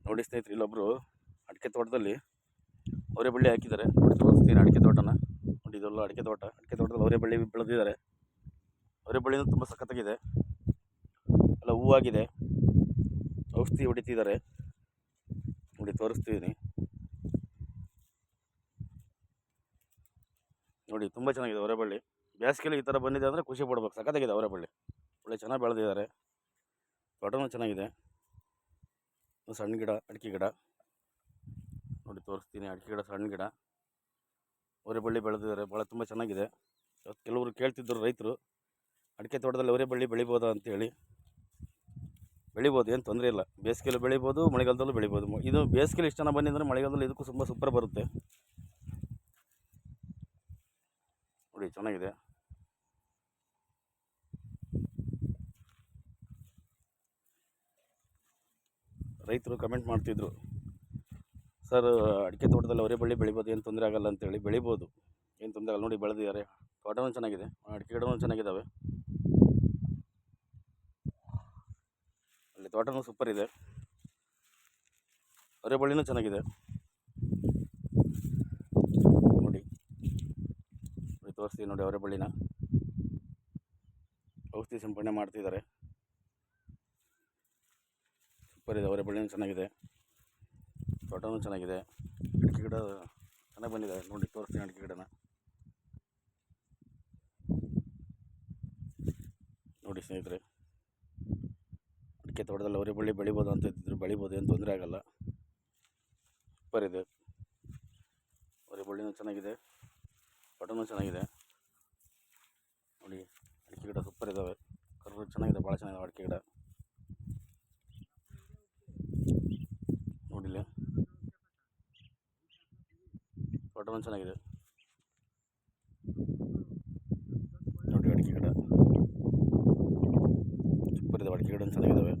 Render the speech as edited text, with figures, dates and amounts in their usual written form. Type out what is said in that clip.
ನೋಡಿ ಸ್ನೇಹಿತರೆ, ಇಲ್ಲೊಬ್ಬರು ಅಡಿಕೆ ತೋಟದಲ್ಲಿ ಅವರೆ ಬಳ್ಳಿ ಹಾಕಿದ್ದಾರೆ. ನೋಡಿ ತೋರಿಸ್ತೀನಿ ಅಡಿಕೆ ತೋಟನ. ನೋಡಿ ಇದೆಲ್ಲ ಅಡಿಕೆ ತೋಟದಲ್ಲಿ ಅವರೆ ಬಳ್ಳಿ ಬೆಳೆದಿದ್ದಾರೆ. ಅವರೆ ಬಳ್ಳಿನೂ ತುಂಬ ಸಖತ್ತಾಗಿದೆ, ಎಲ್ಲ ಹೂವಾಗಿದೆ, ಔಷಧಿ ಹೊಡಿತಿದ್ದಾರೆ. ನೋಡಿ ತೋರಿಸ್ತಿದ್ದೀನಿ. ನೋಡಿ ತುಂಬ ಚೆನ್ನಾಗಿದೆ ಅವರೆ ಬಳ್ಳಿ. ಬೇಸಿಗೆಯಲ್ಲಿ ಈ ಥರ ಬಂದಿದೆ ಅಂದರೆ ಖುಷಿ ಪಡ್ಬೇಕು. ಸಖತ್ತಾಗಿದೆ ಅವರೆ ಬಳ್ಳಿ, ಒಳ್ಳೆ ಚೆನ್ನಾಗಿ ಬೆಳೆದಿದ್ದಾರೆ. ತೋಟನೂ ಚೆನ್ನಾಗಿದೆ. ಸಣ್ಣ ಗಿಡ, ಅಡಿಕೆ ಗಿಡ ನೋಡಿ ತೋರಿಸ್ತೀನಿ. ಅಡಿಕೆ ಗಿಡ, ಸಣ್ಣ ಗಿಡ, ಅವರೆ ಬಳ್ಳಿ ಬೆಳೆದಿದ್ದಾರೆ. ಭಾಳ ತುಂಬ ಚೆನ್ನಾಗಿದೆ. ಕೆಲವರು ಕೇಳ್ತಿದ್ದರು ರೈತರು, ಅಡಿಕೆ ತೋಟದಲ್ಲಿ ಅವರೆ ಬಳ್ಳಿ ಬೆಳಿಬೋದಾ ಅಂತೇಳಿ. ಬೆಳಿಬೋದು, ಏನು ತೊಂದರೆ ಇಲ್ಲ. ಬೇಸಿಗೆಯಲ್ಲೂ ಬೆಳಿಬೋದು, ಮಳೆಗಾಲದಲ್ಲೂ ಬೆಳಿಬೋದು. ಇದು ಬೇಸಿಗೆಯಲ್ಲಿ ಇಷ್ಟು ಚೆನ್ನಾಗಿ ಬಂದಿದ್ದರೆ ಮಳೆಗಾಲದಲ್ಲಿ ಇದಕ್ಕೂ ತುಂಬ ಸೂಪರ್ ಬರುತ್ತೆ. ನೋಡಿ ಚೆನ್ನಾಗಿದೆ. ರೈತರು ಕಮೆಂಟ್ ಮಾಡ್ತಿದ್ರು, ಸರ್ ಅಡಿಕೆ ತೋಟದಲ್ಲಿ ಅವರೆ ಬಳ್ಳಿ ಬೆಳಿಬೋದು, ಏನು ತೊಂದರೆ ಆಗಲ್ಲ ಅಂತೇಳಿ. ಬೆಳಿಬೋದು, ಏನು ತೊಂದರೆ ಆಗಲ್ಲ. ನೋಡಿ ಬೆಳೆದಿದ್ದಾರೆ. ತೋಟನೂ ಚೆನ್ನಾಗಿದೆ, ಅಡಿಕೆ ಗಿಡನೂ ಚೆನ್ನಾಗಿದ್ದಾವೆ. ಅಲ್ಲಿ ತೋಟನೂ ಸೂಪರ್ ಇದೆ. ಅವರೆ ಬಳ್ಳಿನೂ ಚೆನ್ನಾಗಿದೆ. ನೋಡಿ ತೋರಿಸ್ತೀವಿ. ನೋಡಿ ಅವರೆ ಬಳ್ಳಿನ ಔಷಧಿ ಸಿಂಪಡಣೆ ಮಾಡ್ತಿದ್ದಾರೆ. ಸೂಪರ್ ಇದೆ. ಅವರೆ ಬಳ್ಳಿನೂ ಚೆನ್ನಾಗಿದೆ, ತೋಟನೂ ಚೆನ್ನಾಗಿದೆ. ಅಡಿಕೆ ಗಿಡ ಚೆನ್ನಾಗಿ ಬಂದಿದೆ. ನೋಡಿ ತೋರಿಸ್ತೀನಿ ಅಡಿಕೆ ಗಿಡನ. ನೋಡಿ ಸ್ನೇಹಿತರೆ, ಅಡಿಕೆ ತೋಟದಲ್ಲಿ ಅವರೆ ಬಳ್ಳಿ ಬೆಳಿಬೋದು ಅಂತ ಇದ್ದಿದ್ರು. ಬೆಳಿಬೋದು, ಏನು ತೊಂದರೆ ಆಗಲ್ಲ. ಸೂಪರ್ ಇದೆ. ಅವರೆ ಬಳ್ಳಿನೂ ಚೆನ್ನಾಗಿದೆ, ತೋಟನೂ ಚೆನ್ನಾಗಿದೆ. ನೋಡಿ ಅಡಿಕೆ ಗಿಡ ಸೂಪರ್ ಇದ್ದಾವೆ. ಕರು ಚೆನ್ನಾಗಿದೆ, ಭಾಳ ಚೆನ್ನಾಗಿದೆ ಅಡಿಕೆ ಗಿಡ. ನೋಡಿಲ್ಲ, ತೋಟನೂ ಚೆನ್ನಾಗಿದೆ. ನೋಡಿ ಅಡಿಕೆ ಗಿಡ ಸೂಪರ್ ಇದ್ದಾವೆ. ಅಡಿಕೆ ಗಿಡ ಚೆನ್ನಾಗಿದ್ದಾವೆ.